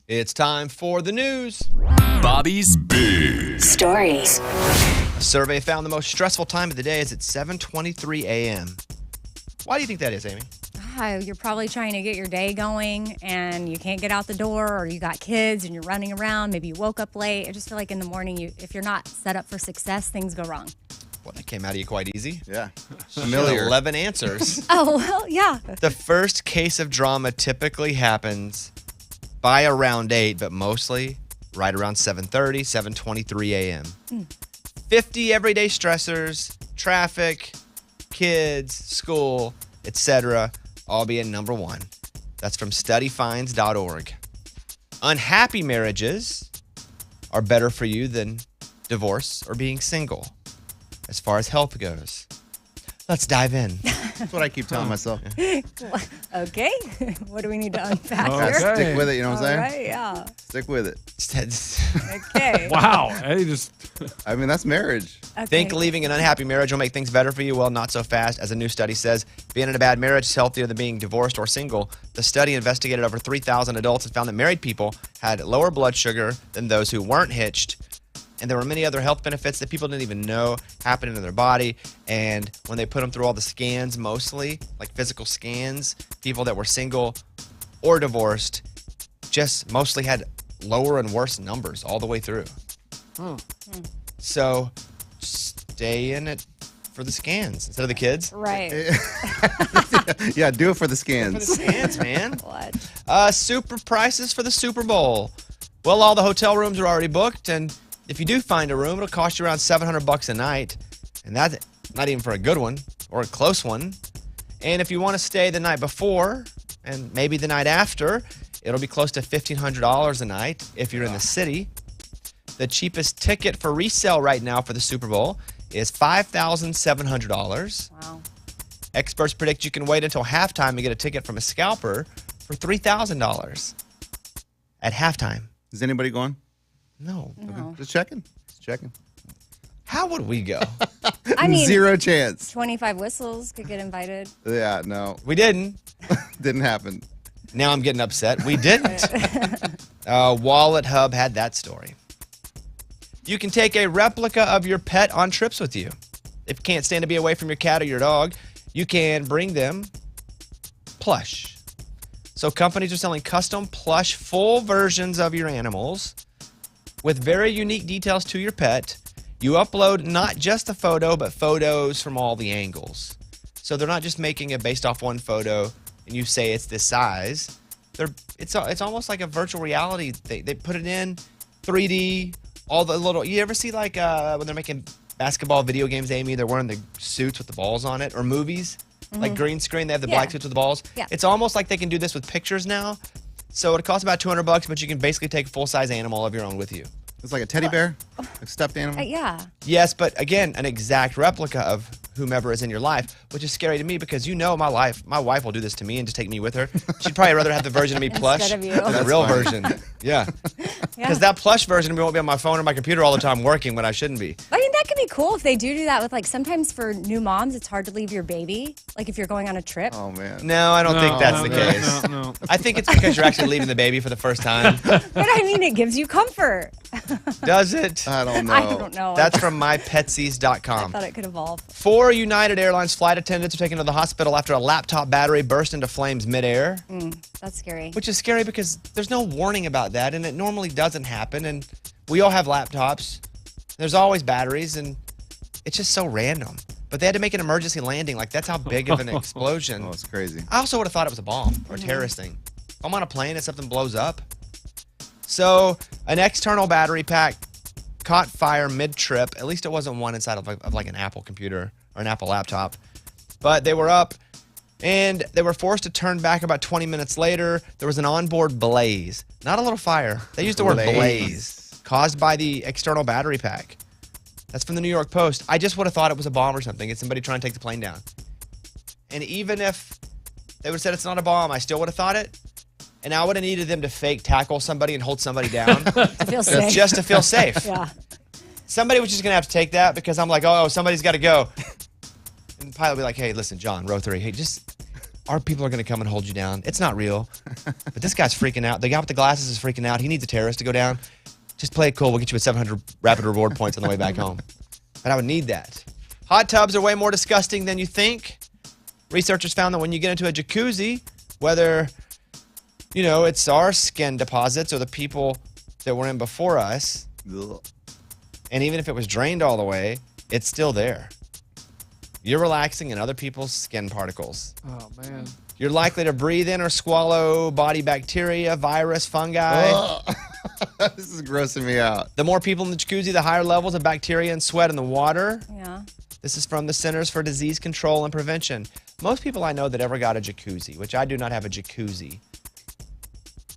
It's time for the news. Bobby's Big Stories. A survey found the most stressful time of the day is at 7:23 a.m. Why do you think that is, Amy? You're probably trying to get your day going and you can't get out the door, or you got kids and you're running around. Maybe you woke up late. I just feel like in the morning, if you're not set up for success, things go wrong. Well, that came out of you quite easy. Yeah. Familiar. 11 answers. Oh, well, yeah. The first case of drama typically happens by around 8, but mostly right around 7:30, 7:23 a.m. 50 everyday stressors, traffic, kids, school, etc., all being number one. That's from studyfinds.org. Unhappy marriages are better for you than divorce or being single, as far as health goes. Let's dive in. That's what I keep telling myself. Okay. What do we need to unpack Gotta here? stick with it, you know what I'm saying? All right, yeah. Stick with it. Okay. Wow. Eddie just. I mean, that's marriage. Okay. Think leaving an unhappy marriage will make things better for you? Well, not so fast. As a new study says, being in a bad marriage is healthier than being divorced or single. The study investigated over 3,000 adults and found that married people had lower blood sugar than those who weren't hitched. And there were many other health benefits that people didn't even know happening in their body. And when they put them through all the scans, mostly, like physical scans, people that were single or divorced just mostly had lower and worse numbers all the way through. So stay in it for the scans instead of the kids. Right. Yeah, do it for the For the scans. scans, man. What? Super prices for the Super Bowl. Well, all the hotel rooms are already booked, and if you do find a room, it'll cost you around $700 a night, and that's not even for a good one or a close one. And if you want to stay the night before and maybe the night after, it'll be close to $1,500 a night if you're in the city. The cheapest ticket for resale right now for the Super Bowl is $5,700. Wow. Experts predict you can wait until halftime and get a ticket from a scalper for $3,000 at halftime. Is anybody going? No. No. Just checking. Just checking. How would we go? I mean, Zero chance. 25 whistles could get invited. Yeah, no. We didn't. Didn't happen. Now I'm getting upset. We didn't. Wallet Hub had that story. You can take a replica of your pet on trips with you. If you can't stand to be away from your cat or your dog, you can bring them plush. So companies are selling custom plush full versions of your animals with very unique details to your pet. You upload not just a photo, but photos from all the angles. So they're not just making it based off one photo and you say it's this size. It's almost like a virtual reality. They put it in 3D, all the little, you ever see like when they're making basketball video games, Amy, they're wearing the suits with the balls on it, or movies, like green screen, they have the black suits with the balls. Yeah. It's almost like they can do this with pictures now. So it costs about $200, but you can basically take a full-size animal of your own with you. It's like a teddy bear, a stuffed animal. Yeah. Yes, but again, an exact replica of whomever is in your life, which is scary to me because you know my wife will do this to me and just take me with her. She'd probably rather have the version of me plush Instead of you. than the real version. Yeah. Because that plush version of me won't be on my phone or my computer all the time working when I shouldn't be. I mean, that could be cool if they do that with, like, sometimes for new moms, it's hard to leave your baby, like if you're going on a trip. Oh, man. No, I don't think that's the case. No. I think it's because you're actually leaving the baby for the first time. But I mean, it gives you comfort. Does it? I don't know. I don't know. That's from I mypetsies.com. thought it could evolve. 4 United Airlines flight attendants are taken to the hospital after a laptop battery burst into flames midair. That's scary. Which is scary because there's no warning about that, and it normally doesn't happen. And we all have laptops. There's always batteries, and it's just so random. But they had to make an emergency landing. Like, that's how big of an explosion. Oh, it's crazy. I also would have thought it was a bomb or a terrorist thing. If I'm on a plane and something blows up. So, an external battery pack caught fire mid-trip. At least it wasn't one inside of like an Apple computer or an Apple laptop. But they were up, and they were forced to turn back about 20 minutes later. There was an onboard blaze. Not a little fire. They used the word blaze, caused by the external battery pack. That's from the New York Post. I just would have thought it was a bomb or something. It's somebody trying to take the plane down. And even if they would have said it's not a bomb, I still would have thought it. And I would have needed them to fake tackle somebody and hold somebody down. I feel safe. Just to feel safe. Yeah. Somebody was just going to have to take that because I'm like, oh, somebody's got to go. And the pilot would be like, hey, listen, John, row 3. Hey, just our people are going to come and hold you down. It's not real. But this guy's freaking out. The guy with the glasses is freaking out. He needs a terrorist to go down. Just play it cool. We'll get you with 700 rapid reward points on the way back home. But I would need that. Hot tubs are way more disgusting than you think. Researchers found that when you get into a jacuzzi, whether, it's our skin deposits or the people that were in before us, and even if it was drained all the way, it's still there. You're relaxing in other people's skin particles. Oh, man. You're likely to breathe in or swallow body bacteria, virus, fungi. This is grossing me out. The more people in the jacuzzi, the higher levels of bacteria and sweat in the water. Yeah. This is from the Centers for Disease Control and Prevention. Most people I know that ever got a jacuzzi, which I do not have a jacuzzi.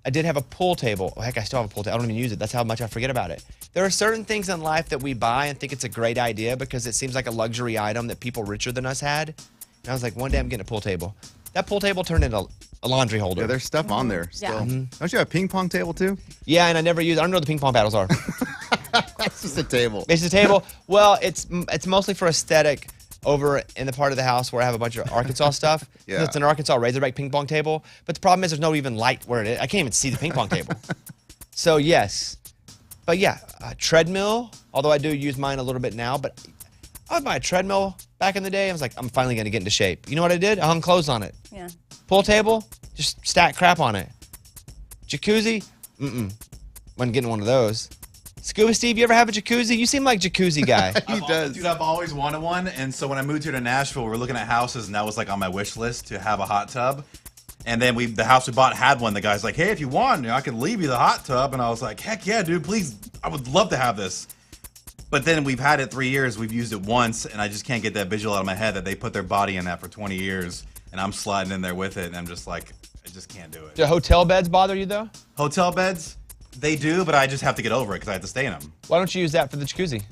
I did have a pool table. Oh, heck, I still have a pool table. I don't even use it. That's how much I forget about it. There are certain things in life that we buy and think it's a great idea because it seems like a luxury item that people richer than us had. And I was like, one day I'm getting a pool table. That pool table turned into a laundry holder. Yeah, there's stuff on there still. Yeah. Don't you have a ping pong table too? Yeah, and I never use. I don't know what the ping pong paddles are. It's just a table. It's a table. Well, it's mostly for aesthetic over in the part of the house where I have a bunch of Arkansas stuff. Yeah. It's an Arkansas Razorback ping pong table. But the problem is there's no even light where it is. I can't even see the ping pong table. So, yes. But, yeah, a treadmill, although I do use mine a little bit now. But I would buy a treadmill back in the day. I was like, I'm finally going to get into shape. You know what I did? I hung clothes on it. Yeah. Pool table, just stack crap on it. Jacuzzi, wasn't getting one of those. Scuba Steve, you ever have a jacuzzi? You seem like jacuzzi guy. He does. Dude, I've always wanted one, and so when I moved here to Nashville, we were looking at houses, and that was like on my wish list to have a hot tub. And then the house we bought had one. The guy's like, hey, if you want, I can leave you the hot tub. And I was like, heck yeah, dude, please, I would love to have this. But then we've had it 3 years, we've used it once, and I just can't get that visual out of my head that they put their body in that for 20 years, and I'm sliding in there with it, and I'm just like, I just can't do it. Do hotel beds bother you, though? Hotel beds, they do, but I just have to get over it because I have to stay in them. Why don't you use that for the jacuzzi?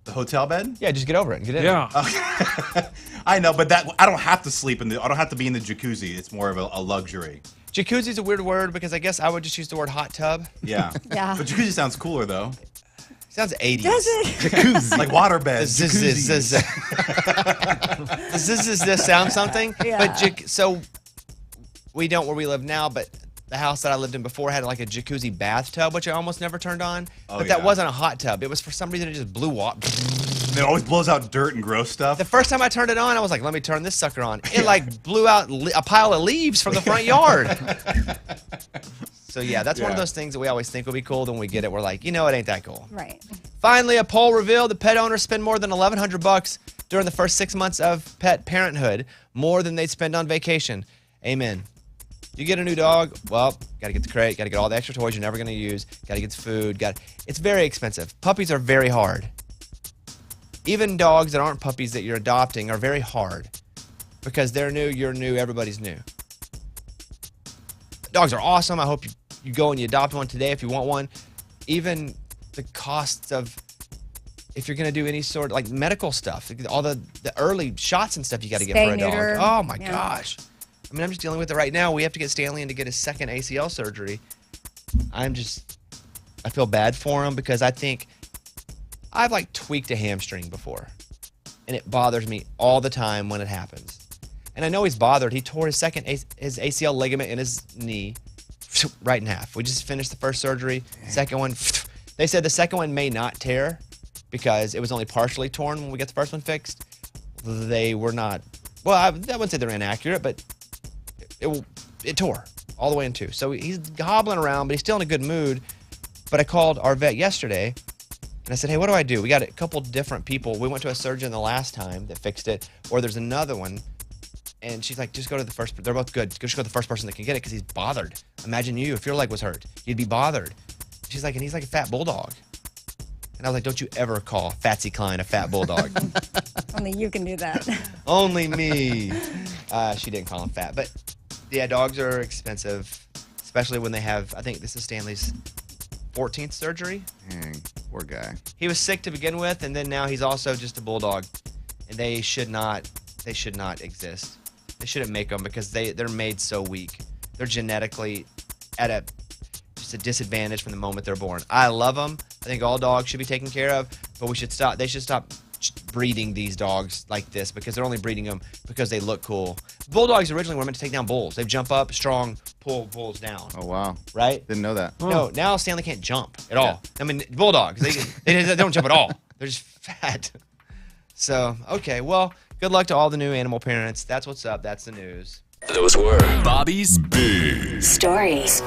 The hotel bed? Yeah, just get over it and get in. Yeah. I know, but I don't have to sleep I don't have to be in the jacuzzi. It's more of a luxury. Jacuzzi's a weird word because I guess I would just use the word hot tub. Yeah. Yeah. But jacuzzi sounds cooler though. Sounds 80s. Does it? Jacuzzi. Like water beds. Does this sound something? Yeah. But so we don't where we live now, but the house that I lived in before had like a jacuzzi bathtub, which I almost never turned on. Oh, but that yeah. wasn't a hot tub. It was for some reason it just blew up. It always blows out dirt and gross stuff. The first time I turned it on, I was like, let me turn this sucker on. It like blew out a pile of leaves from the front yard. So yeah, that's one of Yeah. those things that we always think will be cool. Then we get it, we're like, it ain't that cool. Right. Finally, a poll revealed that pet owners spend more than $1,100 during the first 6 months of pet parenthood, more than they'd spend on vacation. Amen. You get a new dog, well, got to get the crate, got to get all the extra toys you're never going to use, got to get the food, it's very expensive. Puppies are very hard. Even dogs that aren't puppies that you're adopting are very hard because they're new, you're new, everybody's new. Dogs are awesome. I hope you go and you adopt one today if you want one. Even the costs of if you're going to do any sort of like medical stuff, all the early shots and stuff you got to get for a Spay-neuter. dog. Oh my Yeah. gosh. I mean, I'm just dealing with it right now. We have to get Stanley in to get his second ACL surgery. I feel bad for him because I think I've like tweaked a hamstring before, and it bothers me all the time when it happens. And I know he's bothered. He tore his his ACL ligament in his knee right in half. We just finished the first surgery. Second one, they said the second one may not tear because it was only partially torn when we got the first one fixed. They were not, well, I wouldn't say they're inaccurate, but it tore all the way in two. So he's hobbling around, but he's still in a good mood. But I called our vet yesterday, and I said, hey, what do I do? We got a couple different people. We went to a surgeon the last time that fixed it, or there's another one. And she's like, just go to the first, they're both good. Just go to the first person that can get it because he's bothered. Imagine if your leg was hurt, you'd be bothered. She's like, and he's like a fat bulldog. And I was like, don't you ever call Fatsy Klein a fat bulldog. Only you can do that. Only me. She didn't call him fat. But yeah, dogs are expensive, especially when they have, I think this is Stanley's 14th surgery. Dang, poor guy. He was sick to begin with, and then now he's also just a bulldog. And they should not exist. They shouldn't make them because they're made so weak. They're genetically at just a disadvantage from the moment they're born. I love them. I think all dogs should be taken care of, but they should stop breeding these dogs like this because they're only breeding them because they look cool. Bulldogs originally were meant to take down bulls. They jump up, strong, pull bulls down. Oh, wow. Right? Didn't know that. No, now Stanley can't jump at all. I mean, bulldogs, they don't jump at all. They're just fat. So, okay, well, good luck to all the new animal parents. That's what's up. That's the news. Those were Bobby's Big Stories.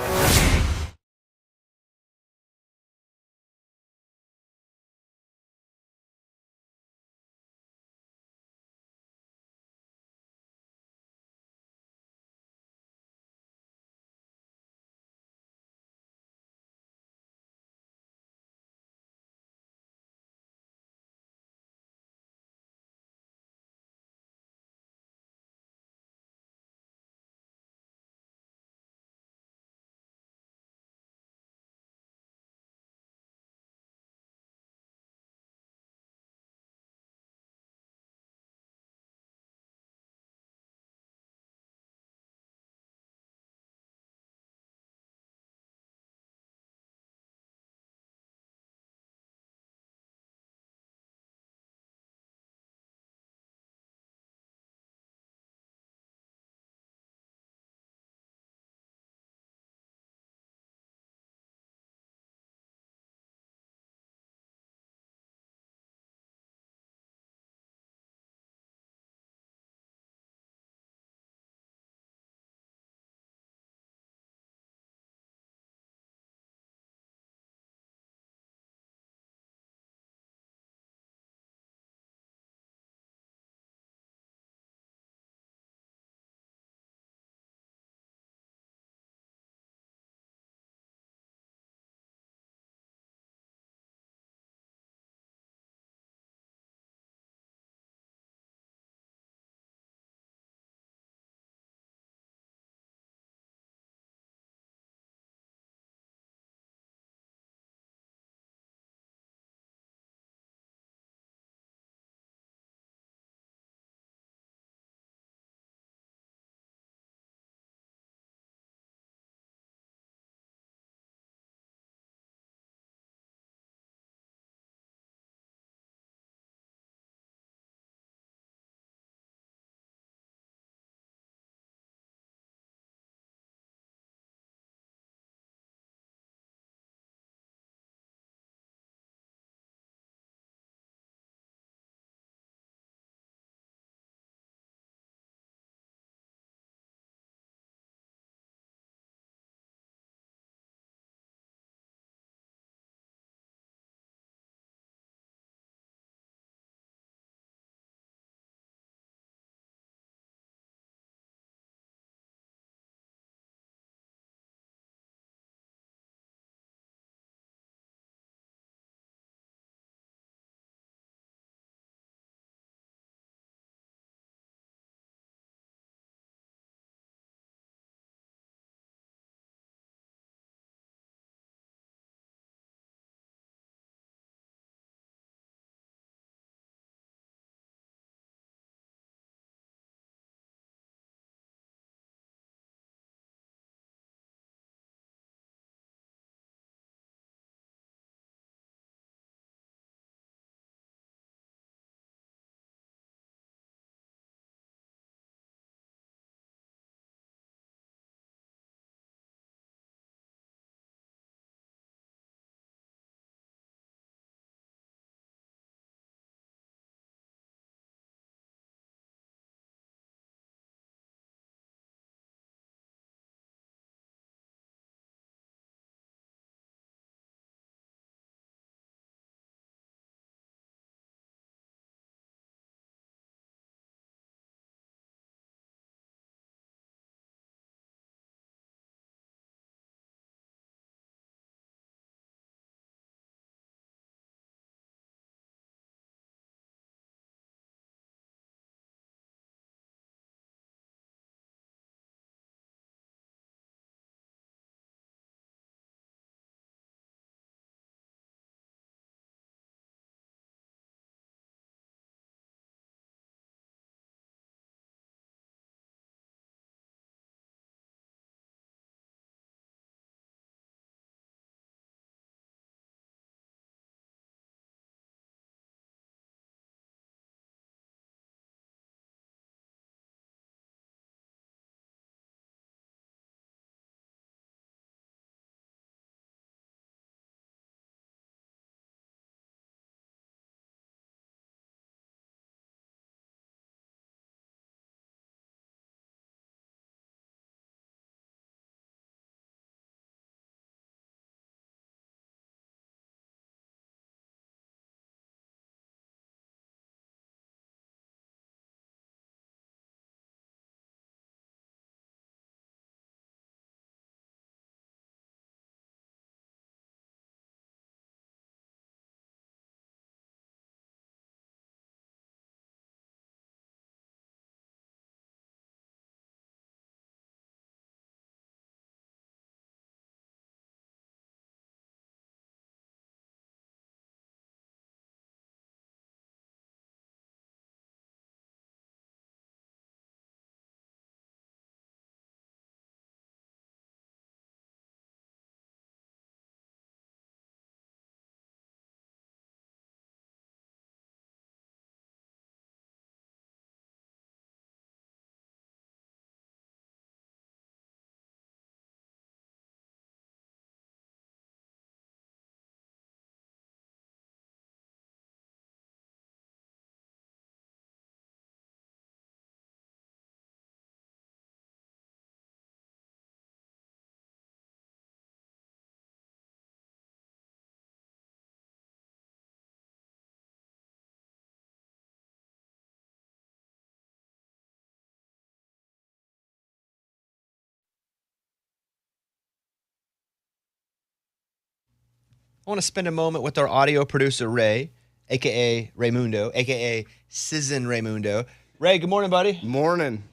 I want to spend a moment with our audio producer, Ray, a.k.a. Raymundo, a.k.a. Sizzin Raymundo. Ray, good morning, buddy. Morning.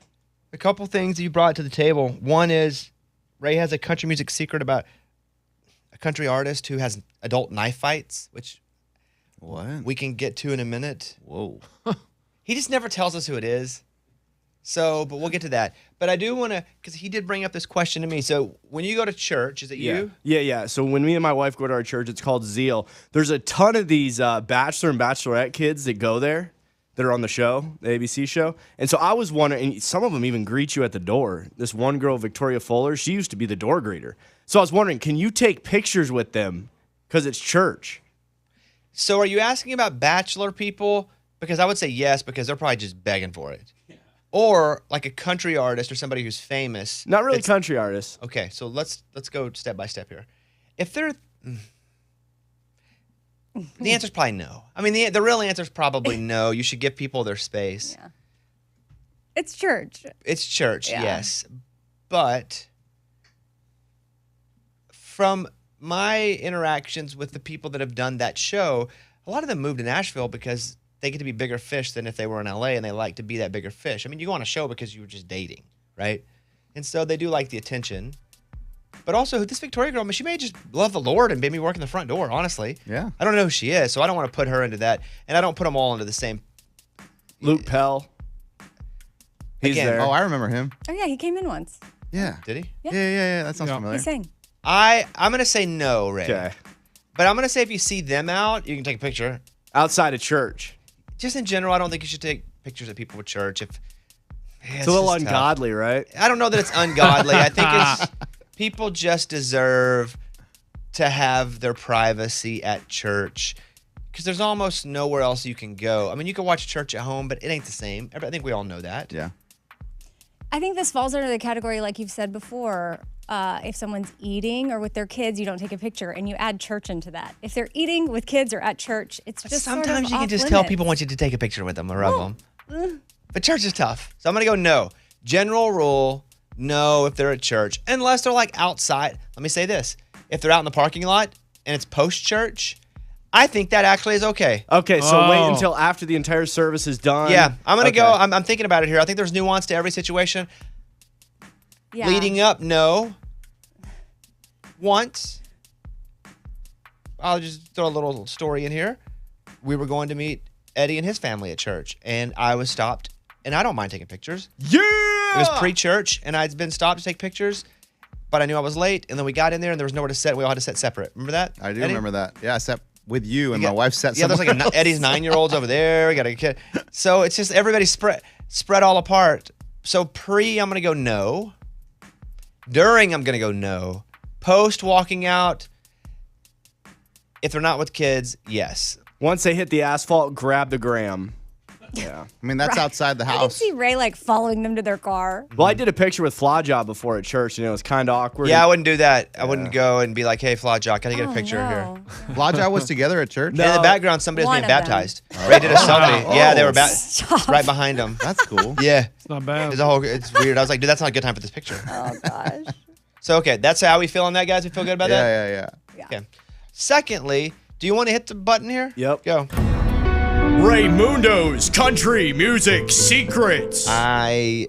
A couple things that you brought to the table. One is Ray has a country music secret about a country artist who has adult knife fights, which we can get to in a minute. Whoa. He just never tells us who it is. So, but we'll get to that. But I do want to, because he did bring up this question to me. So when you go to church, is it you? Yeah. So when me and my wife go to our church, it's called Zeal. There's a ton of these bachelor and bachelorette kids that go there that are on the show, the ABC show. And so I was wondering, and some of them even greet you at the door. This one girl, Victoria Fuller, she used to be the door greeter. So I was wondering, can you take pictures with them? Because it's church. So are you asking about bachelor people? Because I would say yes, because they're probably just begging for it. Or like a country artist or somebody who's famous. Not really country artists. Okay, so let's go step by step here. If they're the answer's probably no. I mean, the real answer's probably no. You should give people their space. Yeah. It's church. It's church, Yeah. yes. But from my interactions with the people that have done that show, a lot of them moved to Nashville because they get to be bigger fish than if they were in LA, and they like to be that bigger fish. I mean, you go on a show because you were just dating, right? And so they do like the attention. But also, this Victoria girl, I mean, she may just love the Lord and maybe work in the front door, honestly. Yeah. I don't know who she is, so I don't want to put her into that. And I don't put them all into the same. Luke Pell. He's Again, there. Oh, I remember him. Oh, yeah, he came in once. Yeah. Did he? Yeah. That sounds familiar. He sang. I'm going to say no, Ray. Okay. But I'm going to say if you see them out, you can take a picture. Outside of church. Just in general, I don't think you should take pictures of people with church. It's It's a little just tough. ungodly, right? I don't know that it's ungodly. I think it's people just deserve to have their privacy at church because there's almost nowhere else you can go. I mean, you can watch church at home, but it ain't the same. I think we all know that. Yeah. I think this falls under the category, like you've said before, if someone's eating or with their kids, you don't take a picture, and you add church into that. If they're eating with kids or at church, it's just Sometimes sort of you can off just tell limits. people want you to take a picture with them or of them. But church is tough. So I'm going to go no. General rule, no if they're at church. Unless they're like outside. Let me say this. If they're out in the parking lot and it's post-church, I think that actually is okay. Okay, so wait until after the entire service is done. Yeah, I'm going to go. I'm thinking about it here. I think there's nuance to every situation. Yeah. Leading up, no. Once, I'll just throw a little story in here. We were going to meet Eddie and his family at church, and I was stopped, and I don't mind taking pictures. Yeah! It was pre-church, and I'd been stopped to take pictures, but I knew I was late, and then we got in there, and there was nowhere to sit. We all had to sit separate. Remember that? I do Eddie? remember that. Yeah, I sat with you, and my wife sat Yeah, there's somewhere like else. Eddie's 9-year-olds over there. We got a kid. So it's just everybody spread all apart. So pre, I'm going to go no. During, I'm going to go no. Post walking out, if they're not with kids, yes. Once they hit the asphalt, grab the gram. Yeah. I mean, that's outside the I can house. see Ray like following them to their car. Well, I did a picture with Flaw Job before at church, and it was kind of awkward. Yeah, I wouldn't do that. I wouldn't go and be like, hey, Flaw Jock, can I get a picture here? Lodge was together at church? And in the background, somebody was One being of them. baptized. Ray did a selfie. Yeah, they were Stop. right behind him. That's cool. Yeah. It's not bad. It's weird. I was like, dude, that's not a good time for this picture. Oh, gosh. So, okay, that's how we feel on that, guys. We feel good about that? Yeah. Okay. Secondly, do you want to hit the button here? Yep. Go. Raymundo's Country Music Secrets. I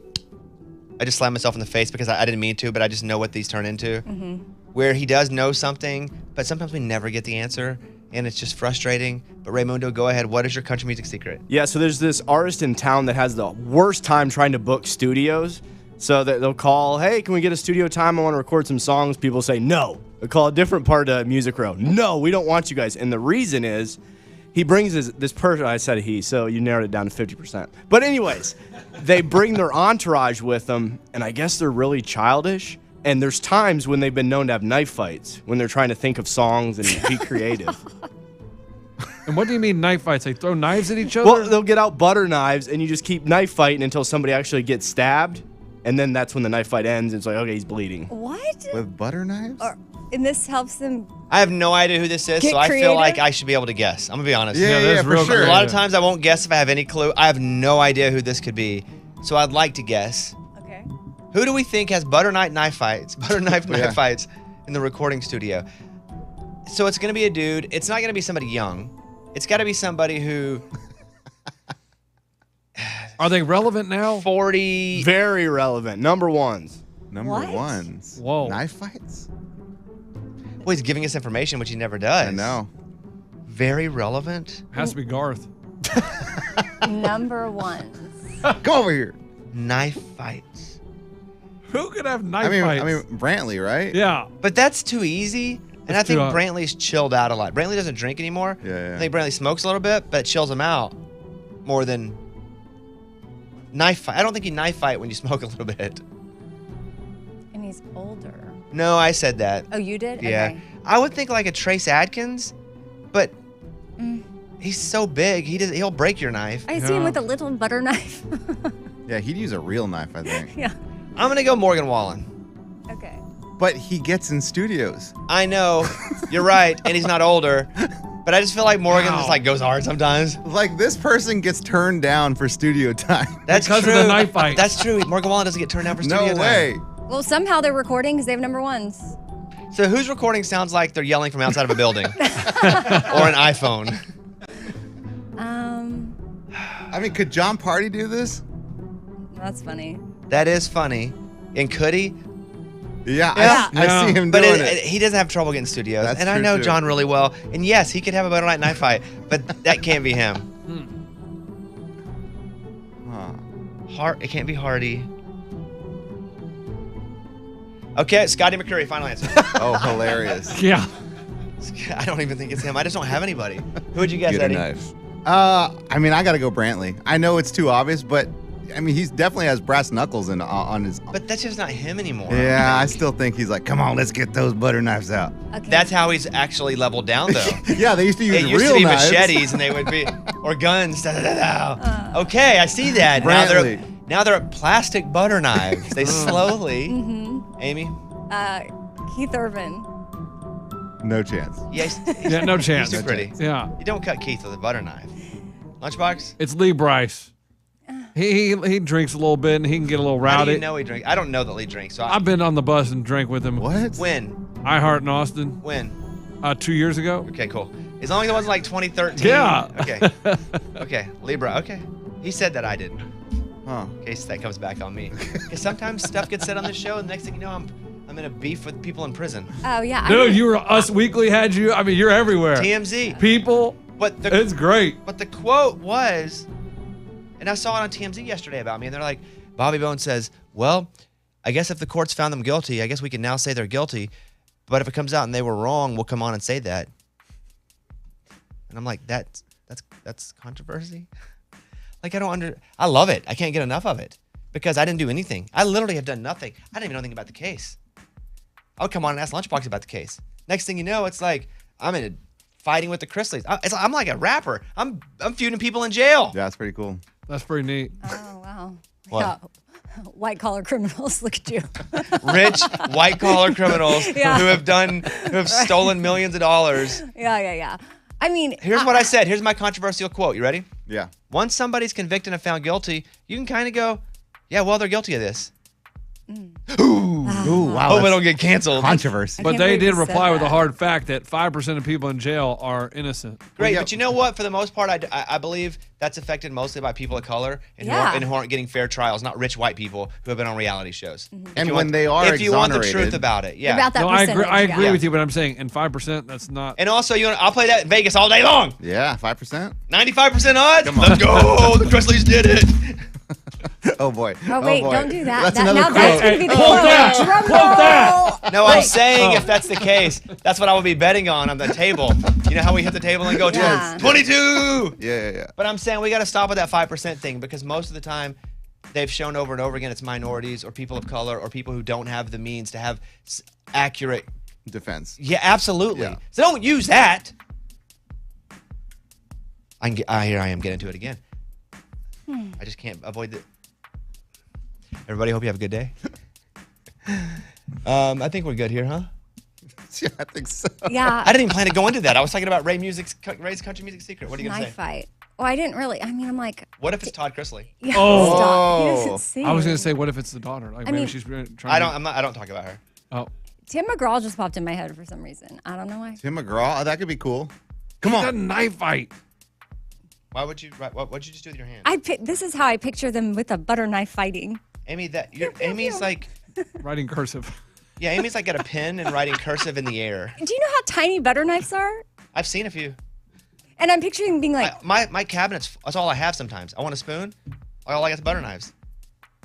just slammed myself in the face because I didn't mean to, but I just know what these turn into. Where he does know something, but sometimes we never get the answer, and it's just frustrating. But Raymundo, go ahead. What is your country music secret? Yeah, so there's this artist in town that has the worst time trying to book studios. So that they'll call, hey, can we get a studio time? I want to record some songs. People say no. They'll call a different part of Music Row. No, we don't want you guys. And the reason is he brings this person. I said he, so you narrowed it down to 50%. But anyways, they bring their entourage with them, and I guess they're really childish. And there's times when they've been known to have knife fights when they're trying to think of songs and be creative. And what do you mean knife fights? They throw knives at each other? Well, they'll get out butter knives, and you just keep knife fighting until somebody actually gets stabbed. And then that's when the knife fight ends. It's like, okay, he's bleeding. What? With butter knives? And this helps them. I have no idea who this is, Get so I feel creative? like I should be able to guess. I'm going to be honest. Yeah, that's for real sure. A lot of creative. times I won't guess if I have any clue. I have no idea who this could be, so I'd like to guess. Okay. Who do we think has butter knife fights Yeah. fights in the recording studio? So it's going to be a dude. It's not going to be somebody young. It's got to be somebody who... Are they relevant now? 40... Very relevant. Number ones. Number What? ones. Whoa. Knife fights? Well, he's giving us information, which he never does. I know. Very relevant. Has to be Garth. Number ones. Come over here. Knife fights. Who could have knife I fights? mean, Brantley, right? yeah. But that's too easy. And That's I think too- Brantley's chilled out a lot. Brantley doesn't drink anymore. Yeah. I think Brantley smokes a little bit, but it chills him out more than knife fight. I don't think you knife fight when you smoke a little bit. And he's older. No, I said that. Oh, you did? Yeah. Okay. I would think like a Trace Adkins, but he's so big, he'll break your knife. I see him with a little butter knife. Yeah, he'd use a real knife, I think. Yeah. I'm going to go Morgan Wallen. Okay. But he gets in studios. I know. You're right. And he's not older. But I just feel like Morgan Wow. just like goes hard sometimes. Like, this person gets turned down for studio time. That's Because of true. the knife fight. That's true. Morgan Wallen doesn't get turned down for studio No time. way. Well, somehow they're recording because they have number ones. So whose recording sounds like they're yelling from outside of a building? Or an iPhone? I mean, could John Party do this? That's funny. That is funny. And could he? Yeah, Yeah. I see him But doing it. he doesn't have trouble getting studios. That's and I true, know too. John really well. And yes, he could have a Butter Knife knife fight. But that can't be him. It can't be Hardy. Okay, Scotty McCreery, final answer. Oh, hilarious. Yeah. I don't even think it's him. I just don't have anybody. Who would you guess, Get a Eddie? knife. I mean, I got to go Brantley. I know it's too obvious, but I mean, he's definitely has brass knuckles on his. But that's just not him anymore. Yeah, I still think he's like, come on, let's get those butter knives out. Okay. That's how he's actually leveled down, though. Yeah, they used to use It used real to be knives. machetes, and they would be, or guns. Da, da, da, da. Okay, I see that. Now they're plastic butter knives. They slowly. Amy? Keith Urban. No chance. Yes. Yeah, no chance. He's too pretty. Yeah. You don't cut Keith with a butter knife. Lunchbox? It's Lee Bryce. He drinks a little bit and he can get a little How do rowdy. you know he drinks? I don't know that Lee drinks. So I've been on the bus and drank with him. What? When? iHeart in Austin When? 2 years ago. Okay, cool. As long as it wasn't like 2013. Yeah. Okay. Okay. Libra. Okay. He said that I didn't. Huh. In case that comes back on me. Because sometimes stuff gets said on the show, and the next thing you know, I'm in a beef with people in prison. Oh, yeah. Dude, you were Us Weekly had you. I mean, you're everywhere. TMZ. People. But It's great. But the quote was, and I saw it on TMZ yesterday about me, and they're like, Bobby Bones says, well, I guess if the courts found them guilty, I guess we can now say they're guilty. But if it comes out and they were wrong, we'll come on and say that. And I'm like, that's controversy? Like, I love it. I can't get enough of it because I didn't do anything. I literally have done nothing. I didn't even know anything about the case. I would come on and ask Lunchbox about the case. Next thing you know, it's like, I'm in a fighting with the Chrisleys. I'm like a rapper. I'm feuding people in jail. Yeah, that's pretty cool. That's pretty neat. Oh, wow. What? Yeah. White collar criminals. Look at you. Rich white collar criminals Yeah. who have stolen millions of dollars. Yeah. I mean, Here's what I said. Here's my controversial quote. You ready? Yeah. Once somebody's convicted and found guilty, you can kind of go, yeah, well, they're guilty of this. Ooh, wow. Hope I that's don't get canceled. controversy. But can't they believe did you said reply with a that. hard fact that 5% of people in jail are innocent. Great, Yeah. but you know what? For the most part, I believe that's affected mostly by people of color and, Yeah. who aren't getting fair trials, not rich white people who have been on reality shows. If And you when want- they are if you want the truth exonerated- about it, yeah. about that No, I percentage. agree yeah. with you, but I'm saying, and 5%, that's not. And also, I'll play that in Vegas all day long. Yeah, 5%. 95% odds. Come on. Let's go. The Chrisleys did it. Oh boy. Oh, wait, boy. don't do that. That's That- another now quote. that's going to be the Quote quote. that. Drum Quote that. roll. No, I'm saying if that's the case, that's what I would be betting on the table. You know how we hit the table and go, Yeah. 22. Yeah. But I'm saying we got to stop with that 5% thing because most of the time they've shown over and over again it's minorities or people of color or people who don't have the means to have accurate. Defense. Yeah, absolutely. Yeah. So don't use that. Here I am getting to it again. I just can't avoid it. Everybody, hope you have a good day. I think we're good here, huh? Yeah, I think so. Yeah. I didn't even plan to go into that. I was talking about Ray's country music secret. What are you going to Knife say? fight. Oh, I didn't really. I mean, I'm like, What if it's Todd Chrisley? yeah, Oh. stop. He doesn't sing. I was going to say, what if it's the daughter? Like, maybe mean- she's trying I don't talk about her. Oh. Tim McGraw just popped in my head for some reason. I don't know why. Tim McGraw, that could be cool. Come It's a on. knife fight. What'd you just do with your hand? This is how I picture them with a butter knife fighting. Amy, Amy's like, Writing cursive. yeah, Amy's like got a pen and writing cursive in the air. Do you know how tiny butter knives are? I've seen a few. And I'm picturing being like, My cabinet's, that's all I have sometimes. I want a spoon. All I got is butter knives.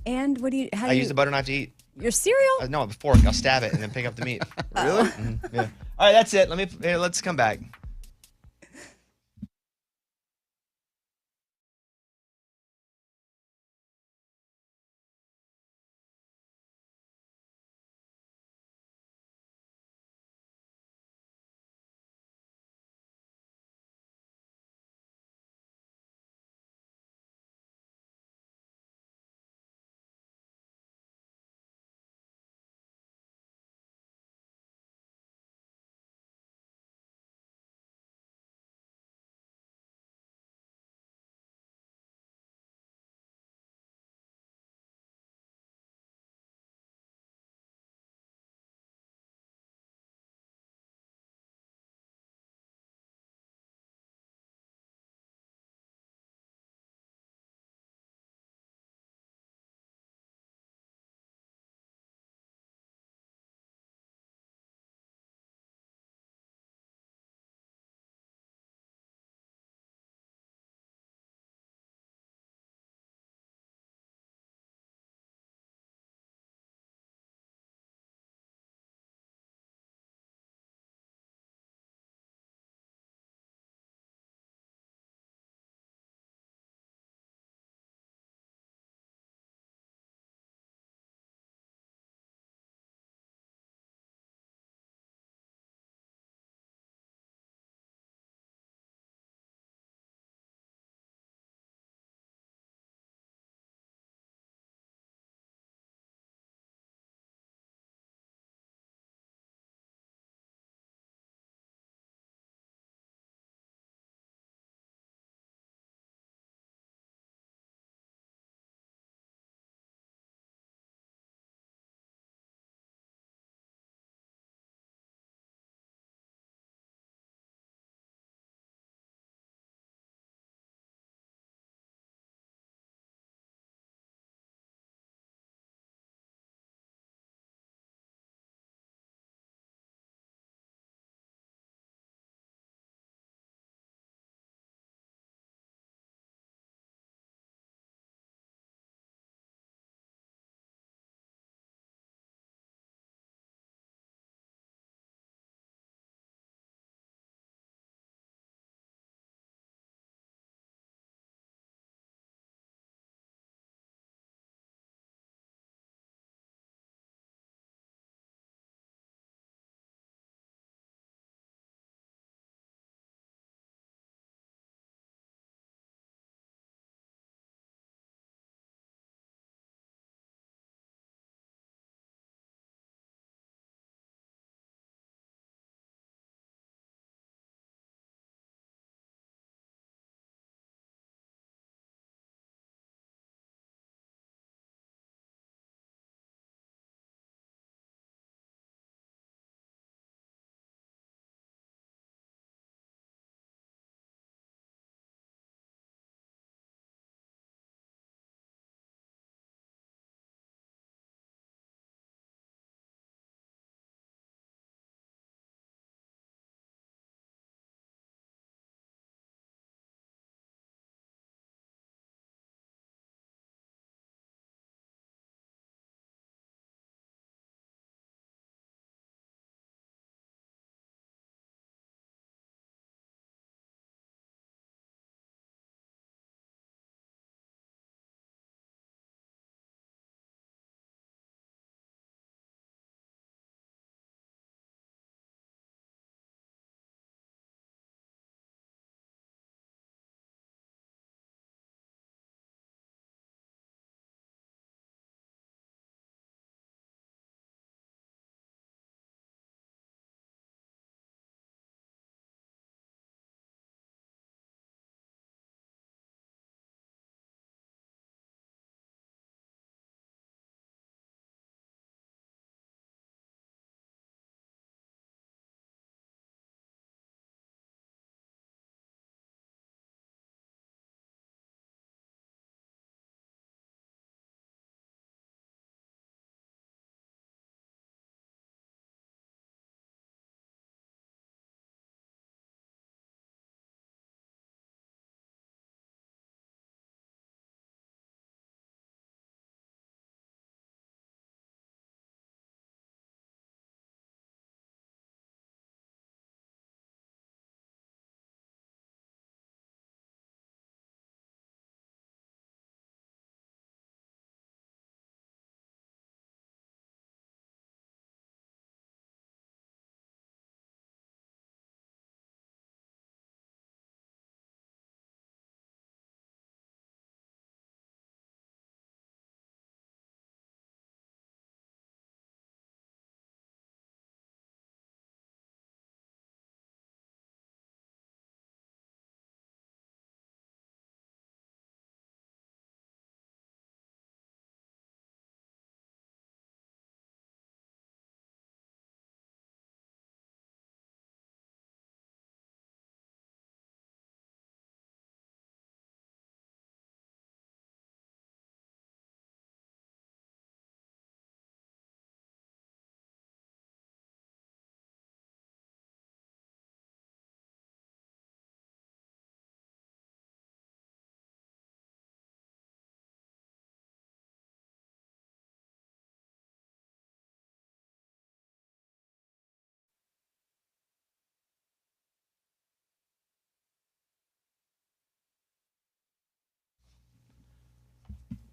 and what do you? How do I you use the butter knife to eat. your cereal? No, a fork. I'll stab it and then pick up the meat. Really? Yeah. All right, that's it. Let's come back.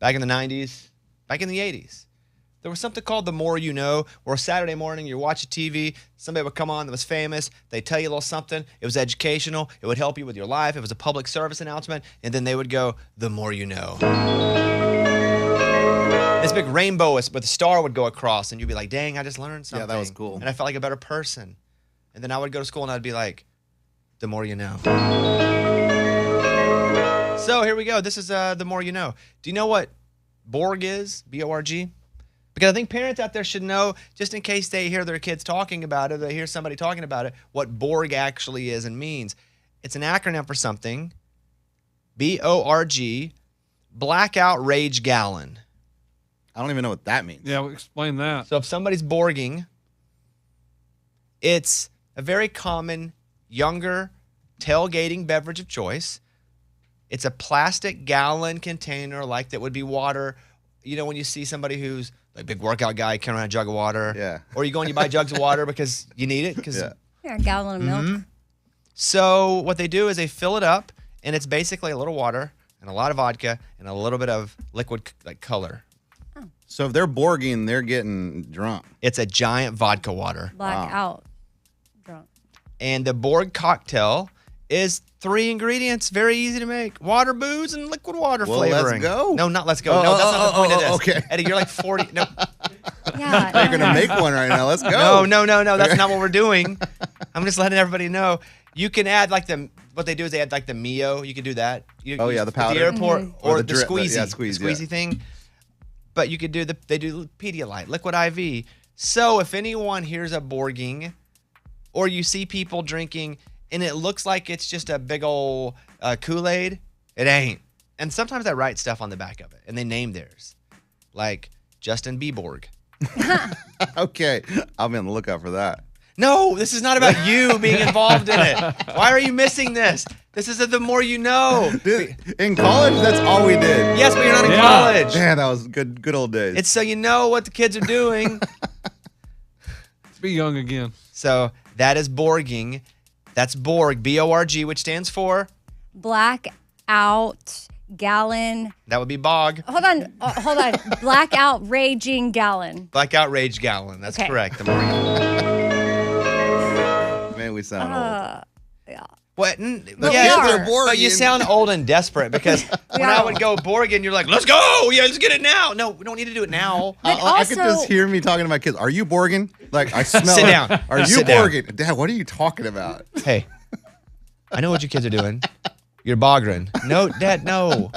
back in the 90s, back in the 80s. There was something called The More You Know, where Saturday morning you're watching TV, somebody would come on that was famous, they'd tell you a little something, it was educational, it would help you with your life, it was a public service announcement, and then they would go, The More You Know. This big rainbow with a star would go across, and you'd be like, dang, I just learned something. Yeah, that was cool. And I felt like a better person. And then I would go to school and I'd be like, The More You Know. So here we go. This is The More You Know. Do you know what Borg is? B-O-R-G? Because I think parents out there should know, just in case they hear their kids talking about it, or they hear somebody talking about it, what Borg actually is and means. It's an acronym for something. B-O-R-G, blackout rage gallon. I don't even know what that means. Yeah, well, explain that. So if somebody's borging, it's a very common younger tailgating beverage of choice. It's a plastic gallon container like that would be water. You know, when you see somebody who's like a big workout guy carrying around a jug of water. Yeah. Or you go and you buy jugs of water because you need it. Yeah. Yeah, a gallon of milk. So what they do is they fill it up, and it's basically a little water and a lot of vodka and a little bit of liquid like color. So if they're borging, they're getting drunk. It's a giant vodka water. Blackout. Drunk. And the Borg cocktail is 3 ingredients, very easy to make. Water, booze, and liquid water Well, flavoring. let's go. No, not let's go. No, that's not the point of this. Okay. Eddie, you're like 40. No, Yeah. You're going to make one right now. Let's go. no. That's not what we're doing. I'm just letting everybody know. You can add what they do is they add like the Mio. You can do that. The At powder. the airport or, Or the the drip, squeezy. yeah, The squeeze, squeezy thing. But you could do they do Pedialyte, liquid IV. So if anyone hears a borging or you see people drinking and it looks like it's just a big old Kool-Aid, it ain't. And sometimes I write stuff on the back of it and they name theirs. Like Justin B. Borg. Okay. I'll be on the lookout for that. No, this is not about you being involved in it. Why are you missing this? This is The More You Know. Dude, in college, that's all we did. Yes, but you're not in Yeah. college. Man, that was good old days. It's so you know what the kids are doing. Let's be young again. So that is borging. That's Borg, B-O-R-G, which stands for? Blackout gallon. That would be bog. Hold on. Blackout raging gallon. Blackout rage gallon. That's Okay. correct. The more you know. Man, we sound old. Yeah. What? we Yeah, are. but you sound old and desperate because when I would go Borging, you're like, let's go. Yeah, let's get it now. No, we don't need to do it now. But I could also- just hear me talking to my kids. Are you borging? Like, I smell Sit it. down. Are you Sit down. borging? Dad, what are you talking about? Hey, I know what your kids are doing. You're boggering. No, Dad, no.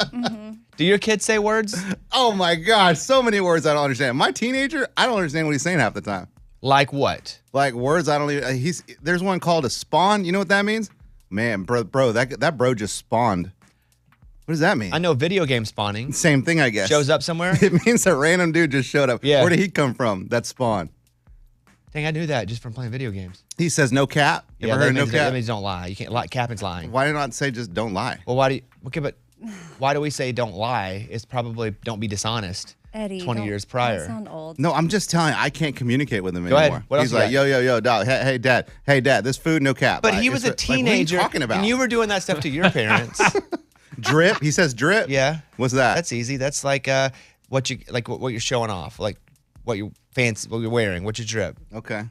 Do your kids say words? Oh my gosh, so many words I don't understand. My teenager, I don't understand what he's saying half the time. Like what? Like words I don't even. There's one called a spawn. You know what that means? Man, bro, that bro just spawned. What does that mean? I know video game spawning. Same thing, I guess. Shows up somewhere. It means a random dude just showed up. Yeah. Where did he come from? That spawn. Dang, I knew that just from playing video games. He says no cap. You ever that heard of no means, cap? that means don't lie. You can't lie. Capping's lying. Why not say just don't lie? Well, why do you, okay, but why do we say don't lie? It's probably don't be dishonest. Eddie. 20 don't- years prior. don't sound old. No, I'm just telling you, I can't communicate with him Go ahead. anymore. What else He's you like, got? yo, dog. Hey, dad, this food, no cap. But Like, he was a it's like, teenager. what are you talking about? And you were doing that stuff to your parents. Drip. He says drip. Yeah. What's that? That's easy. That's like what you're showing off, like what you're fancy, what you're wearing, what you drip. Okay.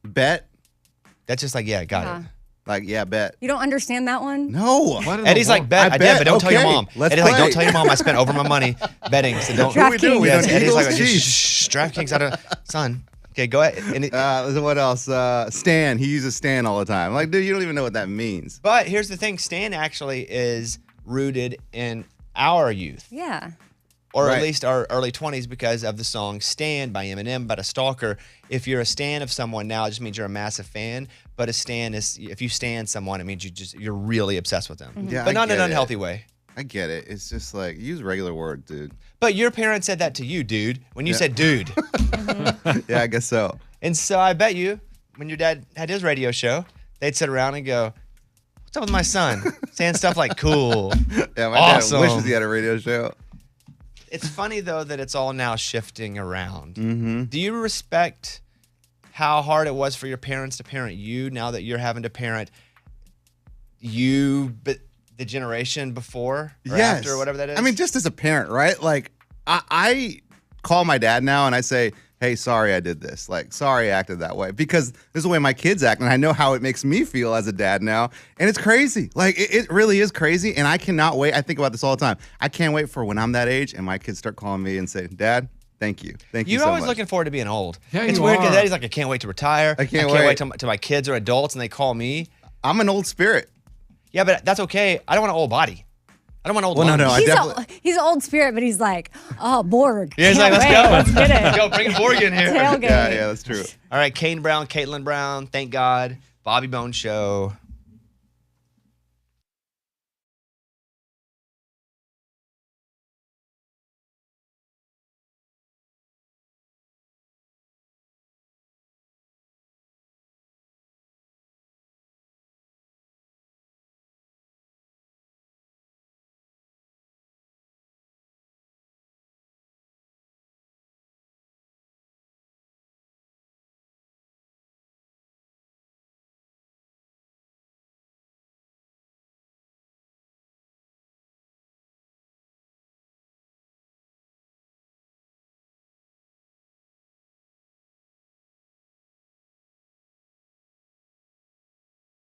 Bet. That's just like, yeah, got it. Like, yeah, bet. You don't understand that one? No. Eddie's like, bet. I did, but don't tell your Okay, mom. let's Eddie's like, play. don't tell your mom I spent over my money betting. So don't. What do we do? We Yes, done Eddie's Eagles, like, Chiefs. shh, DraftKings out of son. Okay, go ahead. And What else? Stan. He uses Stan all the time. Like, dude, you don't even know what that means. but here's the thing: Stan actually is rooted in our youth. Yeah. Or Right. at least our early 20s because of the song Stan by Eminem about a stalker. If you're a stan of someone now, it just means you're a massive fan. But a stan is, if you stan someone, it means you're really obsessed with them. Yeah, but I not in get an it. unhealthy way. I get it. It's just like, use regular words, dude. But your parents said that to you, dude, when you said dude. Yeah, I guess so. And so I bet you, when your dad had his radio show, they'd sit around and go, what's up with my son? Saying stuff like cool. Yeah, my Awesome. dad wishes he had a radio show. It's funny, though, that it's all now shifting around. Mm-hmm. Do you respect how hard it was for your parents to parent you now that you're having to parent you, but the generation before or after or whatever that is? I mean, just as a parent, right? Like, I call my dad now and I say, hey, sorry I did this. Like, sorry I acted that way. Because this is the way my kids act, and I know how it makes me feel as a dad now. And it's crazy. Like, it really is crazy, and I cannot wait. I think about this all the time. I can't wait for when I'm that age and my kids start calling me and say, Dad, thank you. Thank you You're so always much. looking forward to being old. Yeah, it's you weird because are. Eddie's like, I can't wait to retire. I can't wait wait. till my kids are adults and they call me. I'm an old spirit. Yeah, but that's okay. I don't want an old body. I don't want old Well, no, lungs. no, He's an old spirit, but he's like, oh, Borg. Yeah, he's like, Can't let's wait. go. Let's get it. Let's go, bring Borg in here. Tailgate. Yeah, that's true. All right, Kane Brown, Caitlin Brown, thank God. Bobby Bones Show.